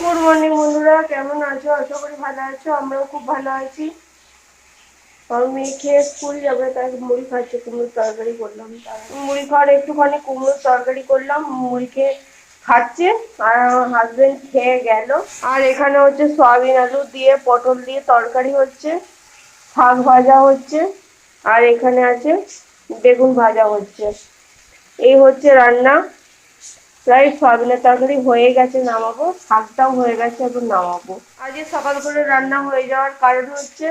Good morning বন্ধুরা, কেমন আছো? আশা করি ভালো আছো। আমরাও খুব ভালো আছি। আমার মেয়ে খেয়ে স্কুল যাবে, তাই মুড়ি খাচ্ছে। কুমড়োর তরকারি করলাম, মুড়ি খাওয়ার একটুখানি কুমড়োর তরকারি করলাম, মুড়ি খেয়ে খাচ্ছে। আর আমার হাজবেন্ড খেয়ে গেল। আর এখানে হচ্ছে সয়াবিন আলু দিয়ে পটল দিয়ে তরকারি হচ্ছে, শাক ভাজা হচ্ছে, আর এখানে আছে বেগুন ভাজা হচ্ছে। এই হচ্ছে রান্না। প্রায় সয়াবিনের তরকারি হয়ে গেছে, নামাবো। শাকটাও হয়ে গেছে, এখন নামাবো। আজকে সকাল করে রান্না হয়ে যাওয়ার কারণ হচ্ছে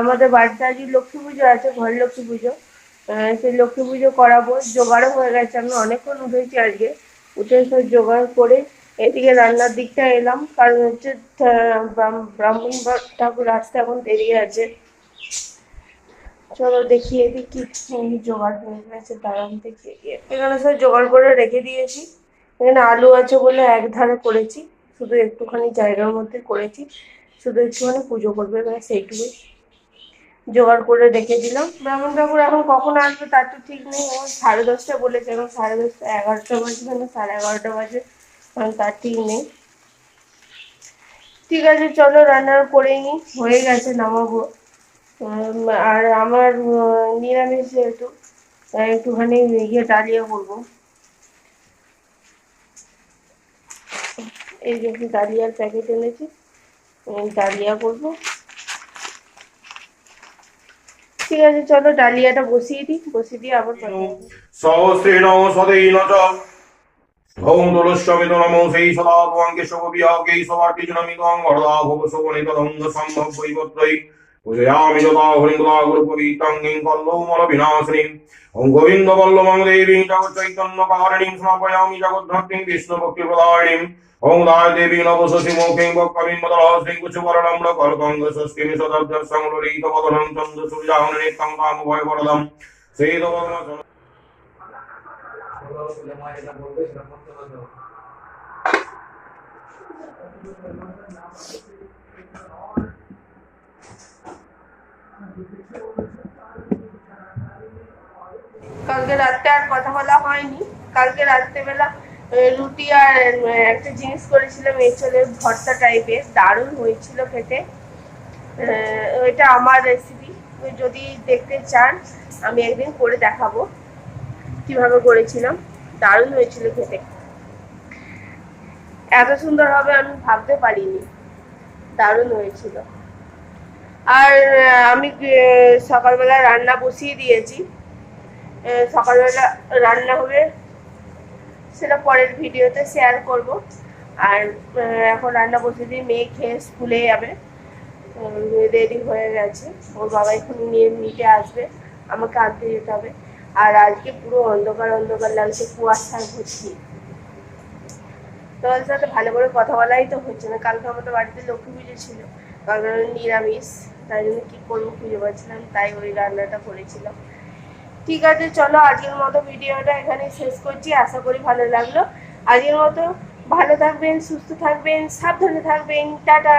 আমাদের বাড়িতে আজকে লক্ষ্মী পুজো আছে, ঘর লক্ষ্মী পুজো। সেই লক্ষ্মী পুজো করাবো, জোগাড়ও হয়ে গেছে। আমি অনেকক্ষণ উঠেছি আজকে, উঠে সব জোগাড় করে এদিকে রান্নার দিকটা এলাম। কারণ হচ্ছে ব্রাহ্মণ ঠাকুর আসতে এখন দেরি আছে। চলো দেখি এদিক কি জোগাড় হয়ে গেছে, দাঁড়ান দেখি। এখানে সব জোগাড় করে রেখে দিয়েছি। এখানে আলু আছে বলে এক ধারে করেছি, শুধু একটুখানি জায়গার মধ্যে করেছি, শুধু একটুখানি পুজো করবে, সেইটুকুই জোগাড় করে রেখে দিলাম। ব্রাহ্মণ ঠাকুর এখন কখন আসবে তার তো ঠিক নেই। এখন 10:30 বলেছে, এখন 10:30, 11টা বাজবে না 11:30 বাজে, তার ঠিক নেই। ঠিক আছে, চলো রান্না করে নিই, হয়ে গেছে, নামাবো। আর আমার নিরামিষ যেহেতু, একটুখানি ডালিয়া করবো। এই যে ডালিয়ার প্যাকেট এনেছি, ডালিয়া করবো। ঠিক আছে, চলো ডালিয়াটা বসিয়ে দিই, বসিয়ে দিয়ে আবার কথা হবে। সহস্রেণ সদেন চ ভৌম তুলস্যমিত নমো সেই সদা ভবাঙ্গে শোভিয়াকে সবার্পিজনমিতং বরদা ভব শোভনিতদঙ্গ সম্ভব বৈবত্রৈ পূজয়ামি যথা হরিন্দা গুরুপবিত্তং কিং কল্লৌমল বিনাশিনীং ওং গোবিন্দ বল্লভং দেবীং জগচ্চৈতন্য কারিণীং স্থাপয়ামি জগদ্ধাত্রীং বিষ্ণুভক্তি প্রদায়িনীং ওং দায় দেবী নবসসি মুখিং বক্কবিং মদলাস্ত্রিং কুচবরণং করকঙ্গ ষষ্ঠিমি সদব্য সংললিত বদনং চন্দ্র সূর্যাহং নিত্যং কাম ভয় বরদম শ্রীদবর্ম কালকে রাতে আর কথা বলা হয়নি। কালকে রাত্রেবেলা রুটি আর একটা জিনিস করেছিলাম, এঁচড়ের ভর্তা টাইপের, দারুণ হয়েছিল খেতে। এটা আমার রেসিপি, যদি দেখতে চান আমি একদিন করে দেখাবো কিভাবে করেছিলাম। দারুণ হয়েছিল খেতে, এত সুন্দর হবে আমি ভাবতে পারিনি, দারুণ হয়েছিল। আর আমি সকালবেলা রান্না বসিয়ে দিয়েছি। সকালবেলা রান্না হবে, সেটা পরের ভিডিওতে শেয়ার করব। আর এখন রান্না বসিয়ে দিয়ে মেয়ে খেয়ে স্কুলে যাবে, রেডি হয়ে গেছে। ওর বাবা এখন নিতে আসবে, আমাকে আনতে যেতে হবে। আর আজকে পুরো অন্ধকার অন্ধকার লাগছে, কুয়াশা ভর্তি। তোমাদের সাথে ভালো করে কথা বলাই তো হচ্ছে না। কালকে আমাদের বাড়িতে লক্ষ্মী পুজো ছিল, কালকে নিরামিষ, তাই জন্য কী করবো খুঁজে পাচ্ছিলাম, তাই ওই রান্নাটা করেছিলাম। ঠিক আছে, চলো আজকের মতো ভিডিওটা এখানে শেষ করছি। আশা করি ভালো লাগলো। আজকের মতো ভালো থাকবেন, সুস্থ থাকবেন, সাবধানে থাকবেন। টাটা।